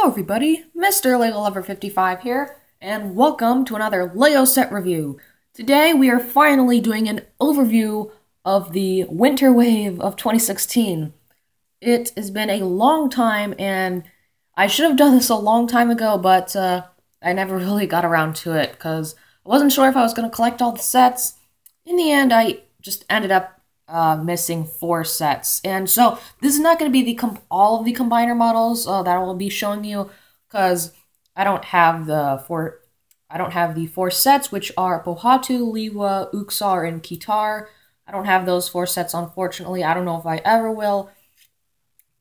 Hello everybody, Mr. Lego Lover 55 here, and welcome to another Lego set review. Today we are finally doing an overview of the winter wave of 2016. It has been a long time, and I should have done this a long time ago, but I never really got around to it, because I wasn't sure if I was going to collect all the sets. In the end, I just ended up missing 4 sets, and so this is not going to be all of the combiner models that I will be showing you, because I don't have the 4 sets, which are Pohatu, Liwa, Uxar, and Kitar. I don't have those 4 sets, unfortunately. I don't know if I ever will.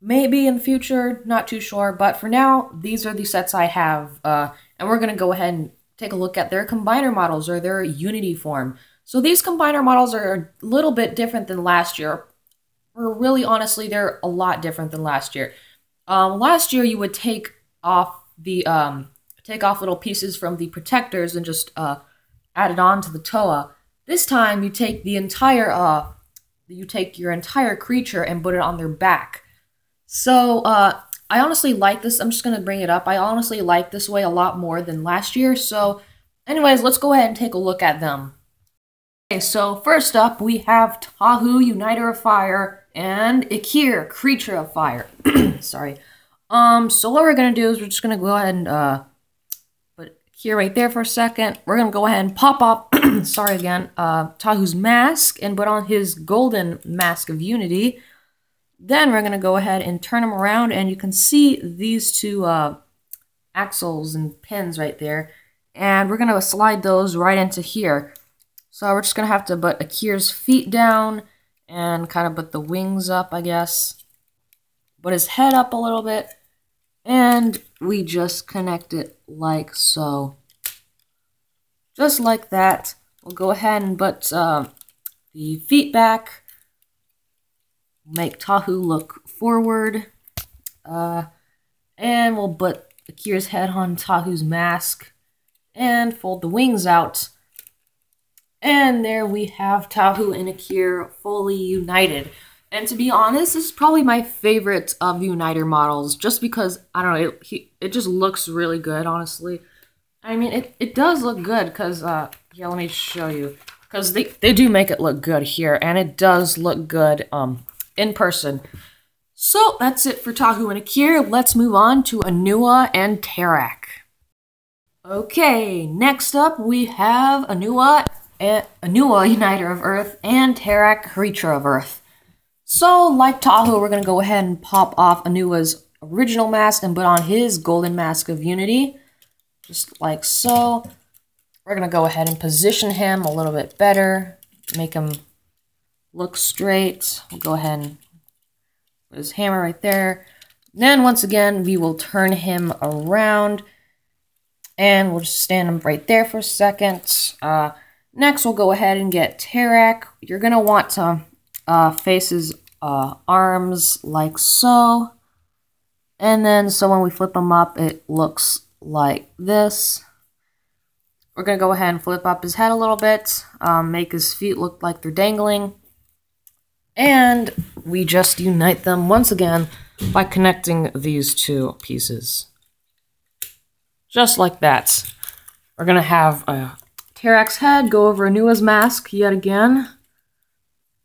Maybe in the future, not too sure, but for now, these are the sets I have, and we're going to go ahead and take a look at their combiner models, or their unity form. So these combiner models are a little bit different than last year. Or really, honestly, they're a lot different than last year. Last year, you would take off little pieces from the protectors and just add it on to the Toa. This time, you take your entire creature and put it on their back. So I honestly like this. I'm just gonna bring it up. I honestly like this way a lot more than last year. So, anyways, let's go ahead and take a look at them. Okay, so first up, we have Tahu, Uniter of Fire, and Ikir, Creature of Fire. Sorry. So what we're going to do is we're just going to go ahead and put Ikir right there for a second. We're going to go ahead and pop up, sorry again, Tahu's mask, and put on his golden mask of unity. Then we're going to go ahead and turn him around, and you can see these 2 axles and pins right there. And we're going to slide those right into here. So we're just going to have to put Akir's feet down and kind of put the wings up, I guess. Put his head up a little bit. And we just connect it like so. Just like that. We'll go ahead and put the feet back. Make Tahu look forward. And we'll put Akir's head on Tahu's mask. And fold the wings out. And there we have Tahu and Ikir fully united. And to be honest, this is probably my favorite of the Uniter models, just because, I don't know, it just looks really good, honestly. I mean, it does look good, because, yeah, let me show you. Because they do make it look good here, and it does look good in person. So, that's it for Tahu and Ikir. Let's move on to Anua and Terok. Okay, next up we have Anua, Uniter of Earth, and Terok, Creature of Earth. So, like Tahu, we're going to go ahead and pop off Anua's original mask and put on his golden mask of unity. Just like so. We're going to go ahead and position him a little bit better. Make him look straight. We'll go ahead and put his hammer right there. Then, once again, we will turn him around. And we'll just stand him right there for a second. Next, we'll go ahead and get Terok. You're going to want to face his arms like so. And then, so when we flip him up, it looks like this. We're going to go ahead and flip up his head a little bit. Make his feet look like they're dangling. And we just unite them once again by connecting these 2 pieces. Just like that. We're going to have Terok's head go over Anua's mask yet again.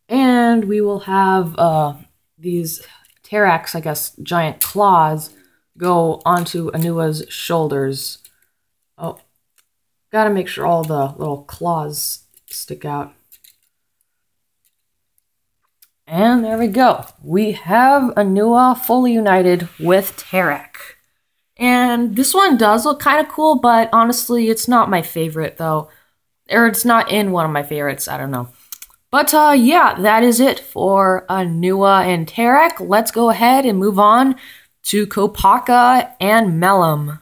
And we will have these Terok's, I guess, giant claws go onto Anua's shoulders. Oh, gotta make sure all the little claws stick out. And there we go. We have Anua fully united with Terok. And this one does look kind of cool, but honestly, it's not my favorite, though. Or it's not in one of my favorites, I don't know. But, yeah, that is it for Anua and Terok. Let's go ahead and move on to Kopaka and Melhem.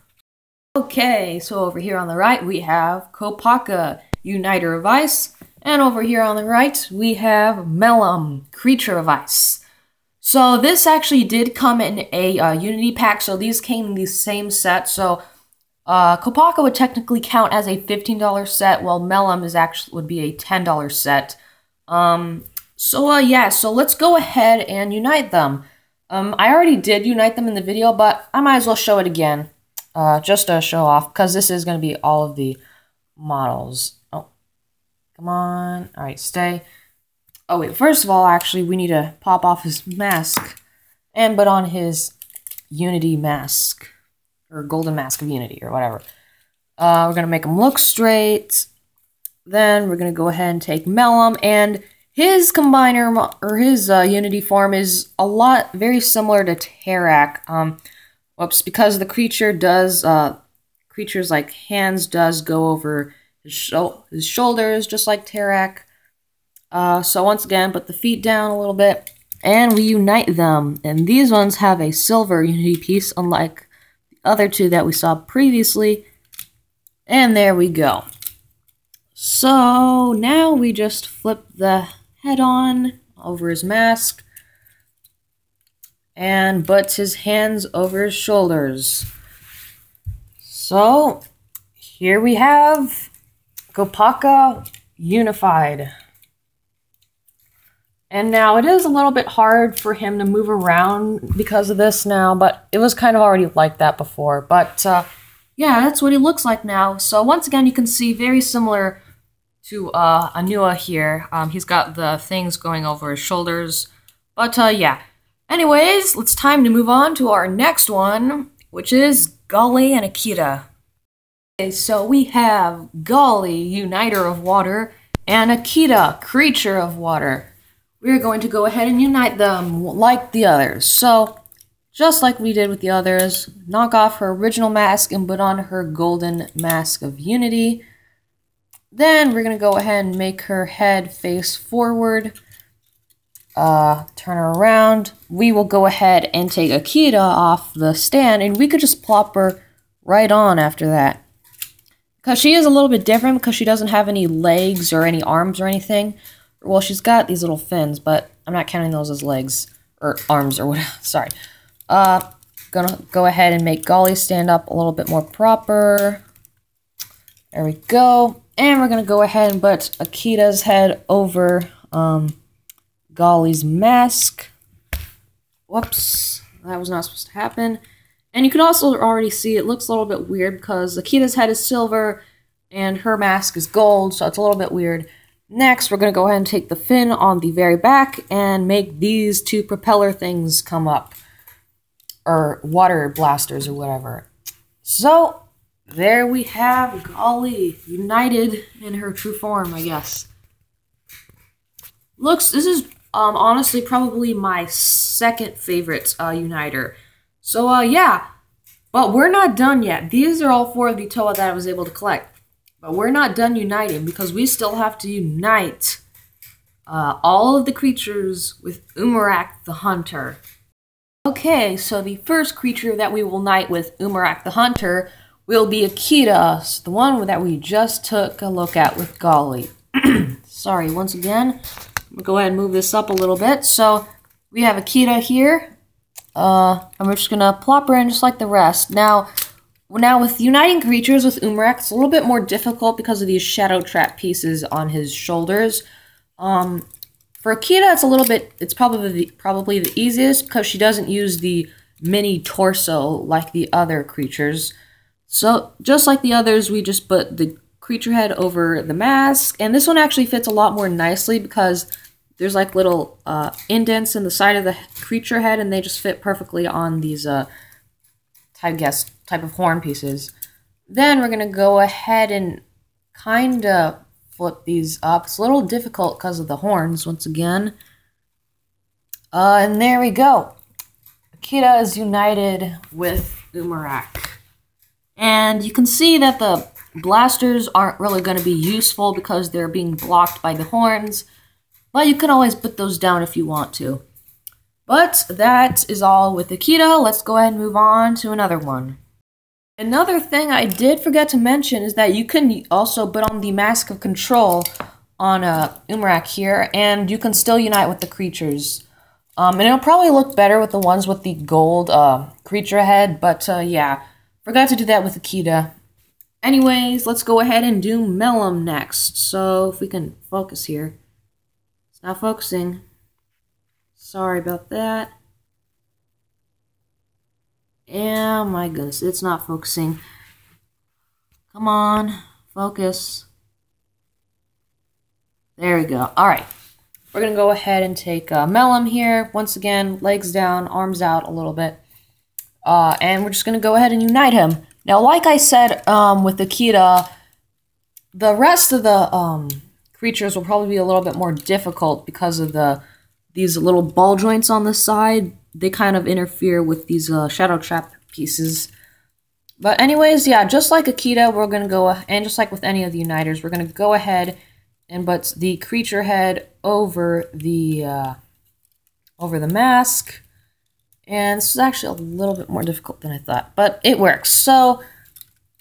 Okay, so over here on the right, we have Kopaka, Uniter of Ice. And over here on the right, we have Melhem, Creature of Ice. So this actually did come in a Unity pack, so these came in the same set. So Kopaka would technically count as a $15 set, while Melhem would be a $10 set. Yeah, so let's go ahead and unite them. I already did unite them in the video, but I might as well show it again. Just to show off, because this is going to be all of the models. Oh, come on. All right, stay. Oh, wait, first of all, actually, we need to pop off his mask and put on his Unity mask, or Golden Mask of Unity, or whatever. We're going to make him look straight. Then we're going to go ahead and take Melhem, and his combiner, or his Unity form is very similar to Terok. Whoops, because the creature does, creatures like hands does go over his shoulders, just like Terok. So once again, put the feet down a little bit, and we unite them. And these ones have a silver Unity piece, unlike the other two that we saw previously. And there we go. So now we just flip the head on over his mask and put his hands over his shoulders. So here we have Kopaka unified. And now it is a little bit hard for him to move around because of this now, but it was kind of already like that before. But yeah, that's what he looks like now. So once again, you can see very similar to Anua here. He's got the things going over his shoulders. But yeah. Anyways, it's time to move on to our next one, which is Gule and Akita. Okay, so we have Gule, Uniter of Water, and Akita, Creature of Water. We're going to go ahead and unite them like the others. So, just like we did with the others, knock off her original mask and put on her Golden Mask of Unity. Then we're going to go ahead and make her head face forward. Turn her around. We will go ahead and take Akita off the stand, and we could just plop her right on after that. Because she is a little bit different, because she doesn't have any legs or any arms or anything. Well, she's got these little fins, but I'm not counting those as legs, or arms, or whatever. Sorry. Gonna go ahead and make Gule stand up a little bit more proper. There we go. And we're gonna go ahead and put Akita's head over, Gule's mask. Whoops, that was not supposed to happen. And you can also already see it looks a little bit weird because Akita's head is silver and her mask is gold, so it's a little bit weird. Next, we're going to go ahead and take the fin on the very back and make these two propeller things come up. Or water blasters or whatever. So, there we have Gule united in her true form, I guess. This is honestly probably my second favorite uniter. So yeah, but we're not done yet. These are all 4 of the Toa that I was able to collect. But we're not done uniting because we still have to unite all of the creatures with Umarak the Hunter. Okay, so the first creature that we will unite with Umarak the Hunter will be Akita, the one that we just took a look at with Gule. Sorry, once again. We'll go ahead and move this up a little bit. So we have Akita here. And we're just going to plop her in just like the rest. Now with uniting creatures with Umarak, it's a little bit more difficult because of these shadow trap pieces on his shoulders. For Akita, it's probably the easiest because she doesn't use the mini torso like the other creatures. So just like the others, we just put the creature head over the mask, and this one actually fits a lot more nicely because there's like little indents in the side of the creature head, and they just fit perfectly on these type of horn pieces. Then we're gonna go ahead and kind of flip these up. It's a little difficult because of the horns once again. And there we go. Akita is united with Umarak. And you can see that the blasters aren't really going to be useful because they're being blocked by the horns, but you can always put those down if you want to. But that is all with Akita. Let's go ahead and move on to another one. Another thing I did forget to mention is that you can also put on the Mask of Control on Umarak here, and you can still unite with the creatures. And it'll probably look better with the ones with the gold creature head, but yeah, forgot to do that with Akita. Anyways, let's go ahead and do Melhem next. So, if we can focus here. It's not focusing. Sorry about that. Oh my goodness, it's not focusing. Come on, focus. There we go. Alright, we're going to go ahead and take Melhem here. Once again, legs down, arms out a little bit. And we're just going to go ahead and unite him. Now, like I said with Akita, the rest of the creatures will probably be a little bit more difficult because of these little ball joints on the side. They kind of interfere with these shadow trap pieces. But anyways, yeah, just like Akita, we're going to go, and just like with any of the uniters, we're going to go ahead and put the creature head over the mask. And this is actually a little bit more difficult than I thought, but it works. So,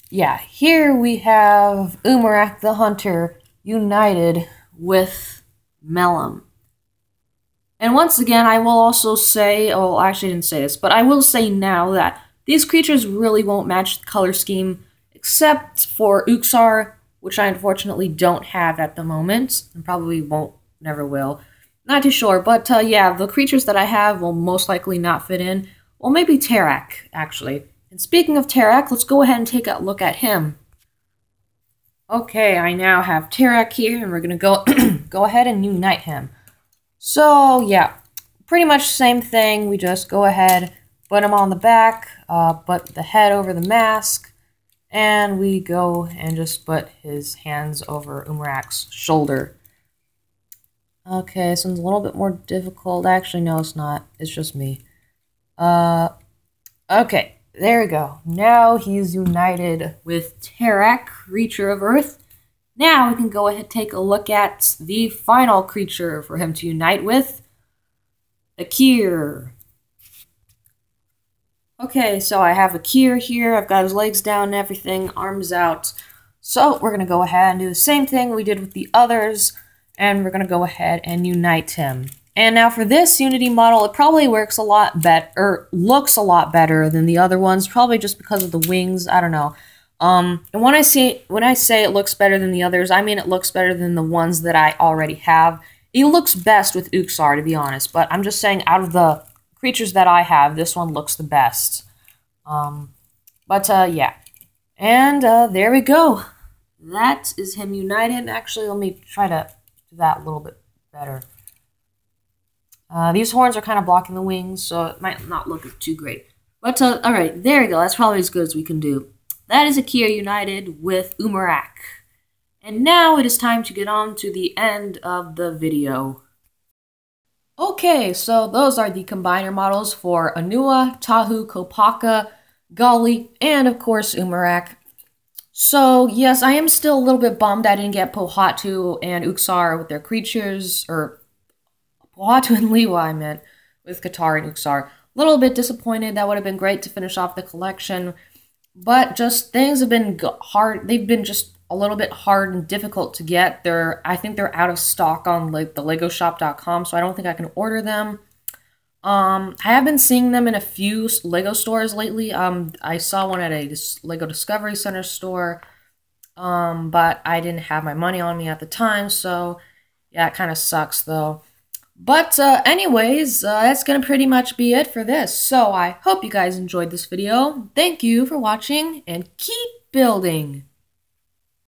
yeah, here we have Umarak the Hunter united with Melhem. And once again, I will also say, well, I actually didn't say this, but I will say now that these creatures really won't match the color scheme, except for Uxar, which I unfortunately don't have at the moment, and probably won't, never will. Not too sure, but yeah, the creatures that I have will most likely not fit in. Well, maybe Terok, actually. And speaking of Terok, let's go ahead and take a look at him. Okay, I now have Terok here, and we're going to go ahead and unite him. So, yeah, pretty much the same thing. We just go ahead, put him on the back, put the head over the mask, and we go and just put his hands over Umarak's shoulder. Okay, this one's a little bit more difficult. Actually, no, it's not. It's just me. Okay, there we go. Now he's united with Terok, creature of Earth. Now we can go ahead and take a look at the final creature for him to unite with, Akir. Okay, so I have Akir here. I've got his legs down and everything, arms out. So we're going to go ahead and do the same thing we did with the others, and we're going to go ahead and unite him. And now for this Unity model, it probably works a lot better, or looks a lot better than the other ones, probably just because of the wings. I don't know. And when I say it looks better than the others, I mean it looks better than the ones that I already have. It looks best with Uxar, to be honest, but I'm just saying out of the creatures that I have, this one looks the best. Yeah. And there we go. That is him united. Actually, let me try to do that a little bit better. These horns are kind of blocking the wings, so it might not look too great. But, alright, there we go. That's probably as good as we can do. That is Akir united with Umarak. And now it is time to get on to the end of the video. Okay, so those are the combiner models for Anua, Tahu, Kopaka, Gule, and of course Umarak. So yes, I am still a little bit bummed I didn't get Pohatu and Uxar with their creatures, or Pohatu and Liwa I meant, with Katar and Uxar. A little bit disappointed. That would have been great to finish off the collection. But just things have been hard. They've been just a little bit hard and difficult to get. I think they're out of stock on like the LegoShop.com, so I don't think I can order them. I have been seeing them in a few Lego stores lately. I saw one at a Lego Discovery Center store, but I didn't have my money on me at the time, so yeah, it kind of sucks though. But anyways, that's going to pretty much be it for this. So I hope you guys enjoyed this video. Thank you for watching, and keep building!